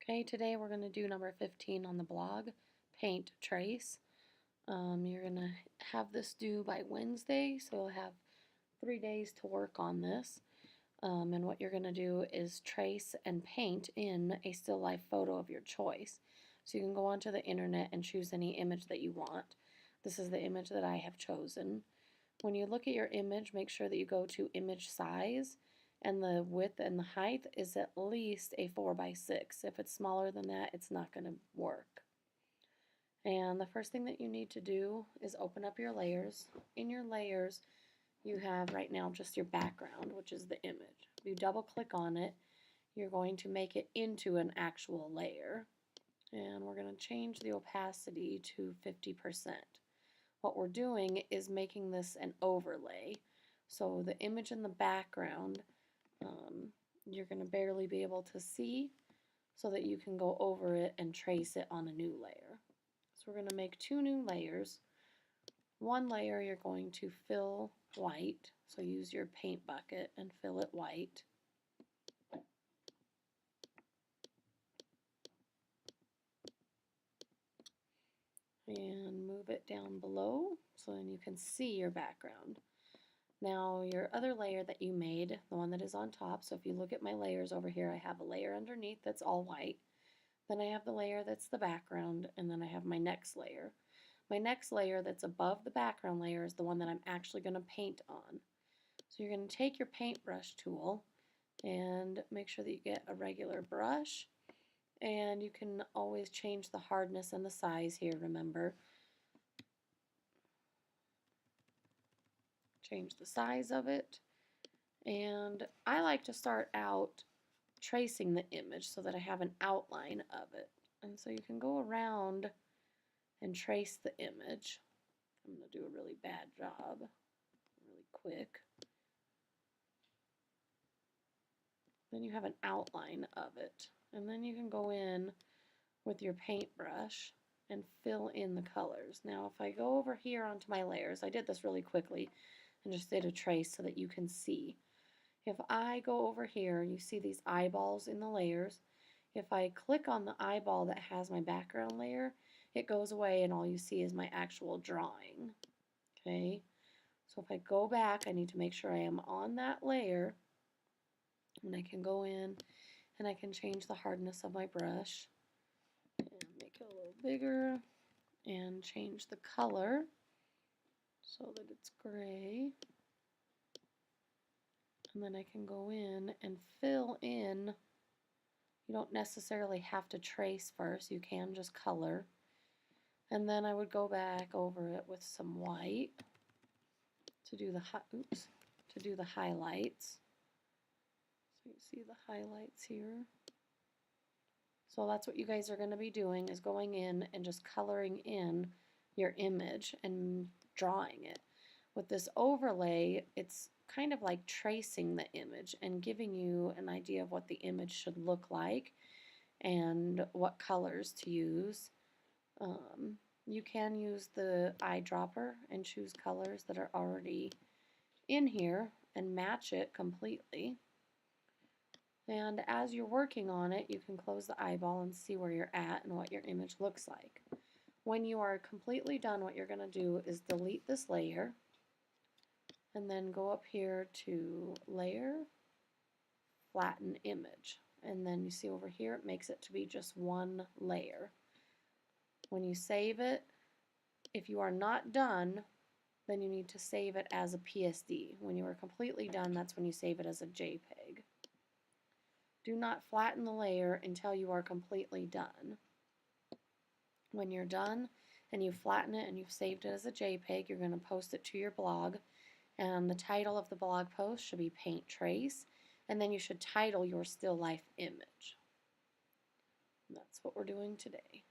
Okay, today we're going to do number 15 on the blog, Paint Trace. You're going to have this due by Wednesday, so you'll have 3 days to work on this. And what you're going to do is trace and paint in a still life photo of your choice. So you can go onto the internet and choose any image that you want. This is the image that I have chosen. When you look at your image, make sure that you go to image size, and the width and the height is at least a 4x6. If it's smaller than that, it's not going to work. And the first thing that you need to do is open up your layers. In your layers, you have right now just your background, which is the image. If you double click on it, you're going to make it into an actual layer. And we're going to change the opacity to 50%. What we're doing is making this an overlay. So the image in the background, you're going to barely be able to see, so that you can go over it and trace it on a new layer. So we're going to make 2 new layers. One layer you're going to fill white, so use your paint bucket and fill it white. And move it down below so then you can see your background. Now your other layer that you made, the one that is on top, so if you look at my layers over here, I have a layer underneath that's all white. Then I have the layer that's the background, and then I have my next layer. My next layer that's above the background layer is the one that I'm actually going to paint on. So you're going to take your paintbrush tool and make sure that you get a regular brush, and you can always change the hardness and the size here, remember. Change the size of it, and I like to start out tracing the image so that I have an outline of it. And so you can go around and trace the image. I'm going to do a really bad job, really quick. Then you have an outline of it, and then you can go in with your paintbrush and fill in the colors. Now if I go over here onto my layers, I did this really quickly and just did a trace so that you can see. If I go over here, you see these eyeballs in the layers. If I click on the eyeball that has my background layer, it goes away and all you see is my actual drawing. Okay, so if I go back, I need to make sure I am on that layer, and I can go in and I can change the hardness of my brush and make it a little bigger and change the color so that it's gray. And then I can go in and fill in. You don't necessarily have to trace first, you can just color. And then I would go back over it with some white to do the highlights. So you see the highlights here. So that's what you guys are going to be doing, is going in and just coloring in your image and drawing it. With this overlay, it's kind of like tracing the image and giving you an idea of what the image should look like and what colors to use. You can use the eyedropper and choose colors that are already in here and match it completely. And as you're working on it, you can close the eyeball and see where you're at and what your image looks like. When you are completely done, what you're going to do is delete this layer and then go up here to Layer, Flatten Image. And then you see over here it makes it to be just one layer. When you save it, if you are not done, then you need to save it as a PSD. When you are completely done, that's when you save it as a JPEG. Do not flatten the layer until you are completely done. When you're done and you flatten it and you've saved it as a JPEG, you're going to post it to your blog, and the title of the blog post should be Paint Trace, and then you should title your still life image. And that's what we're doing today.